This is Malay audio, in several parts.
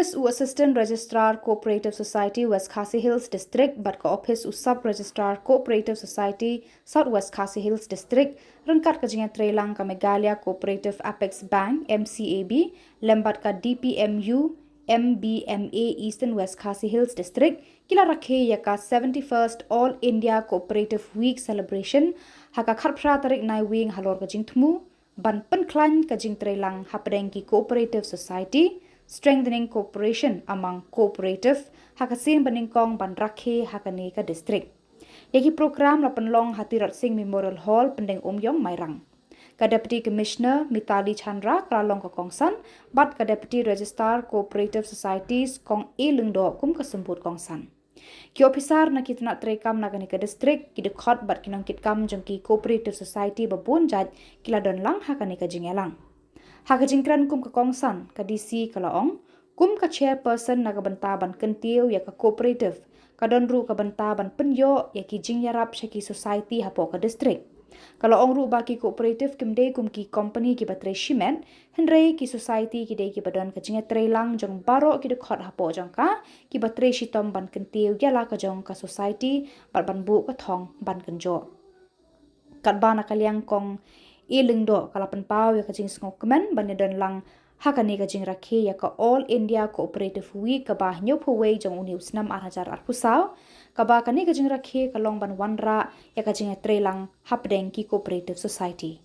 Ophis u Assistant Registrar Co-operative Society West Khasi Hills District bat Co-operative Sub Registrar Co-operative Society Southwest Khasi Hills District ryngkat ka jingtreilang ka Meghalaya Cooperative Apex Bank MCAB lembat ka DPMU MBMA Eastern West Khasi Hills District kila Rakhe ya ka 71st All India Cooperative Week celebration haka khatphra tarik Naiwieng halor ka jingthmu Ban Pynkhlain ka jingtreilang hapdeng ki Cooperative Society strengthening cooperation among cooperative haka sien banyngkong ban Rakhe hakane ka district yaki program la penlong Tirotsing Memorial Hall pendeng umyong mairang ka Deputy Commissioner Mitali Chandra kralong ka kongsan bat ka Deputy Registrar Cooperative Societies kong A Lyngdoh kum ka semput kongsan ki officer na kitna trekam na ka district ki dekhot bat kinong kitkam jengki Cooperative Society babun jat kila don lang hakane ka jingelang haka jingkran kum ka kongsan ka DC kalaong kum ka chairperson na kabanta ban Taiew ya ka cooperative ka donru ka banta ban penyo ya ki jingyarap syaki society hapo ka district kalaong ru ba ki cooperative kimde kum ki company ki batre shiment hendrei ki society ki dei ki badon ka jingtreilang jong baro ki dekhot hapo jong ka ki batre shitom ban Taiew yala ka jong ka society ban bu ka thong ban kenjo kat bana kalyang kong A Lyngdoh kalapan pau ya kajing sngokmen banedon lang hakane kajing Rakhe ya ka All India Cooperative Week ka bah nyophuwei jong unius 6 arhajar arpusau ka ba kane kajing Rakhe kalong ban wanra ya kajing treilang hapdeng ki Cooperative Society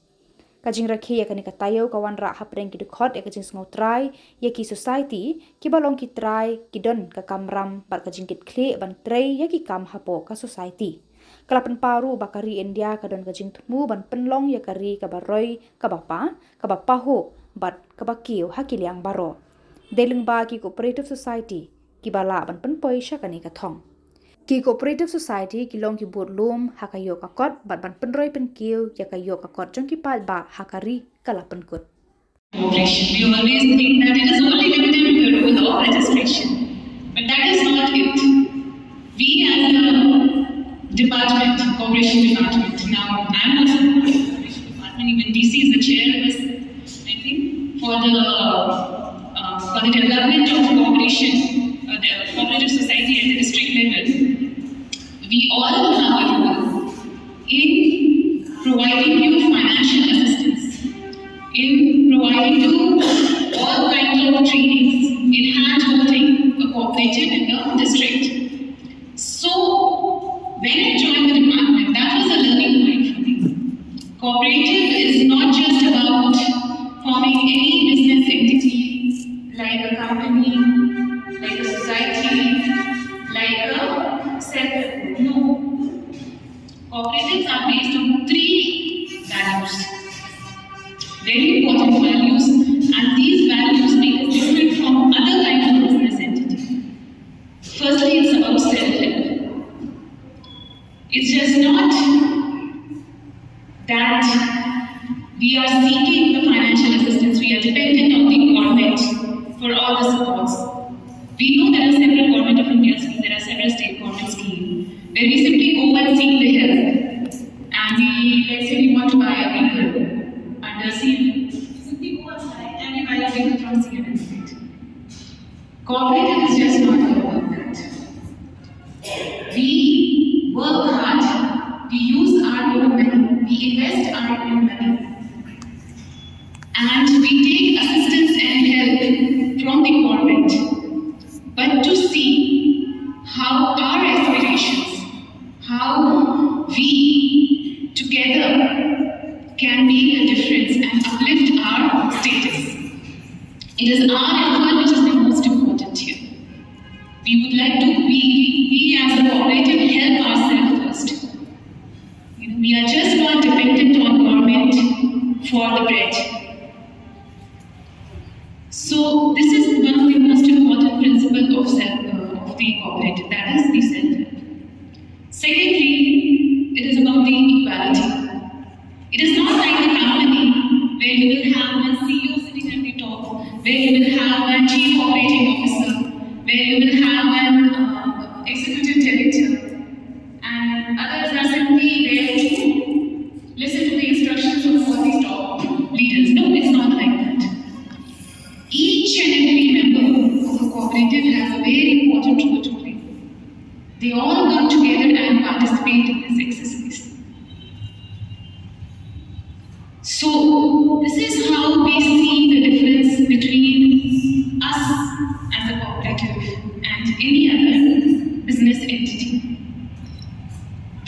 kajing Rakhe ya kane ka Taiew ka wanra hapdeng ki dekhot ya kajing sngoutrai ya ki society ki balong ki trai ki don ka kamram bar kajing kit khle ban trei ya ki kam hapo ka society kalapan paru bakari India kadon ka jingtmu ban penlong ya kari ka baroi ka bapa ho bat ka bakiu hakiliang baro deleng ba ki Cooperative Society ki bala ban penpoi syakani ka thong ki Cooperative Society ki long ki burlum hakayo ka kot bat ban penroi penkiu ya kayo ka kot jong ki pal ba hakari kalapan kut Cooperation. We always think that it is only limited to the role of registration, but that is not it. We as a department, Cooperation Department. Now, I'm also in the Cooperation Department. Even DC is the chair of this, I think, for the development of cooperation, the Cooperative Society at the district level. We all have a role in providing you financial assistance, in providing you all kinds of trainings, in hand-holding a cooperative in the district. So, when I joined the department, that was a learning point for me. Cooperative is not just about forming any business entity like a company, like a society, like a self-help. No. Cooperatives are based on 3 values. Very important values, and these values make us different from other kinds of business entities. Firstly, it's about self-help. It's just not that we are seeking the financial assistance, we are dependent on the government for all the supports. We know there are several government of India schemes, there are several state government schemes, where we simply go and seek the help. And let's say we want to buy a vehicle under sien, simply go outside and we buy a vehicle from sien and state. Cooperative is just not about that. We work hard, we use our own money, we invest our own money, and we take assistance and help from the government, but to see how our aspirations, how we together can make a difference and uplift our status. It is our effort which is the most important here. We would like to, we as a cooperative help ourselves first. We are just not dependent on government for the bread. So this is one of the most important principles of the cooperative, that is the self-help. Secondly, it is about the equality. It is not like a company where you will have one CEO sitting at the top, where you will have one chief operating officer, where you will have one executive director, and others are simply there to listen to the instructions of all these top leaders. No, it's not like that. Each and every member of a cooperative They all come together and participate in this exercise. So this is how we see the difference between us as a cooperative and any other business entity.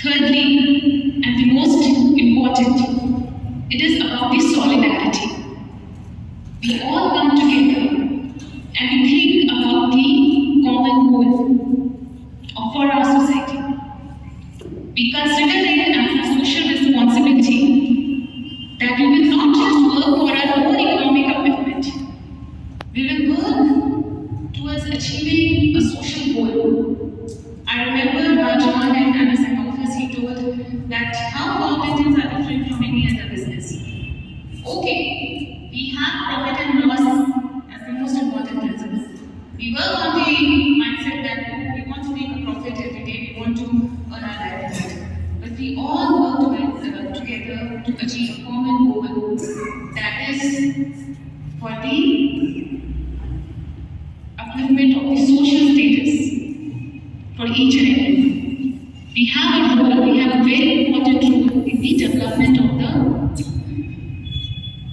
Thirdly, and the most important, it is about the solidarity. We all come together and we think about the common goal for our society. We consider it as a social responsibility that we will not just work for our own economic upliftment. We will work towards achieving a social goal. I remember Rajan and Anas and Ophis, he told that how cooperatives are different from any other business. Okay, we have profit and loss as the most important principle. We work on the mindset that we want to make a profit every day, we want to earn our livelihood. But we all work together to achieve a common goal, that is for the upliftment of the social status for each and every. We have a role, we have a very important role in the development of the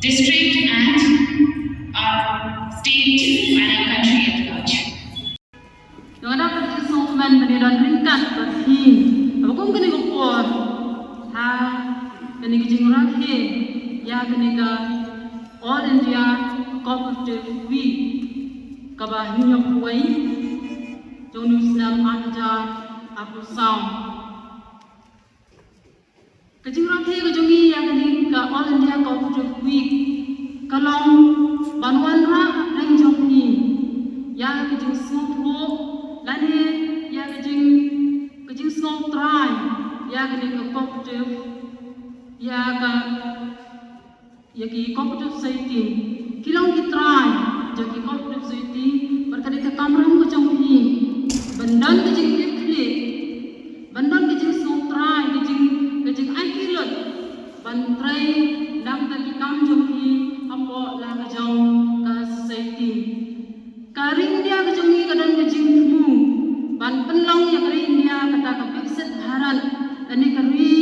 district and our state and our country at large. Yang ada persoalan pendidikan ringkat bagi, apa kau kena kuat, ha, kena kijing Rakhe, ya kena ka All India Cooperative Week, kabah nyok wai, jonus nam anja aku sound. Kijing Rakhe kejongi ya kena ka All India Cooperative Week, kalau banwan ra nang jok ni, ya kijing semua lani ya kejing small try ya kejing cooperative ya ki cooperative society Kylleng ki try ja ki cooperative society berkali ke kamram ko jong hi bandan kejing kli bandan kejing small try kejing ai kilot ban try dam ta ki kam jong hi apo la ka jong ka society karing dia kejong hi kadan kejing Ban Pynkhlain yang kari India kata kepikset haran ani kari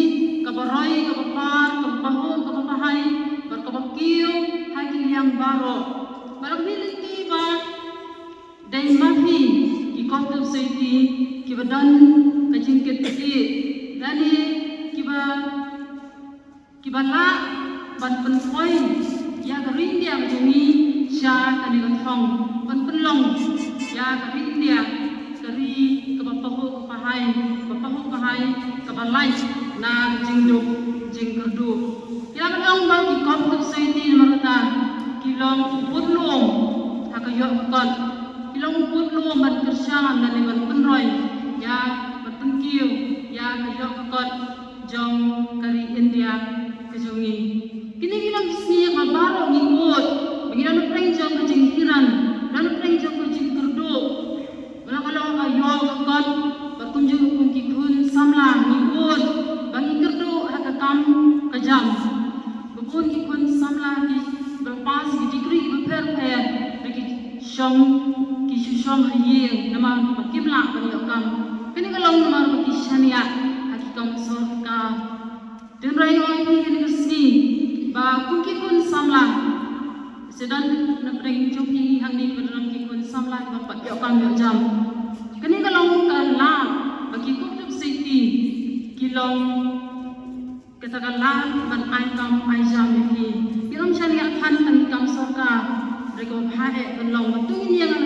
kabaroi kabapar kabahon kabahai berkabakiu hai yang baro barang militi ba dai mafi ki Cooperative Society ki badan kajingket ti dani ki bala ban Pynkhlain ya kari India kajungi sya kani kathong ban Pynkhlain ya kari India kari kapapaho kahai kabalai na jingkerdu kila lang ba ki Cooperative Society marata kilong putlong hakayo kon kilong putlong ban kersan dan ban penroi ya bertengkiu ya kayo kon jong kari India kejungi kini kilong sini mabaro ngikut bagaimana prank jong kejingkiran dan prank jong kejingkerdu kalau ayo kakot berkunjung kung kikun samlang ngikun bagi kerdu hakakam kejam bukun kikun samlang ki berpas ki degree berper bagi syong ki syong hayeng nama pakimla bagi akam kini kalau nama bagi syania hakikam sorka dan rai oi kini kesni ba kung kikun samlang sedang napreng joki hangni berdalam kikun samlang bapak akam yo jam kini kalau kalah bagi Cooperative Society kilong katakanlah ban aikam aijam ini kilong syariat kan tangkam sorka mereka bahaya kelong betul ini yang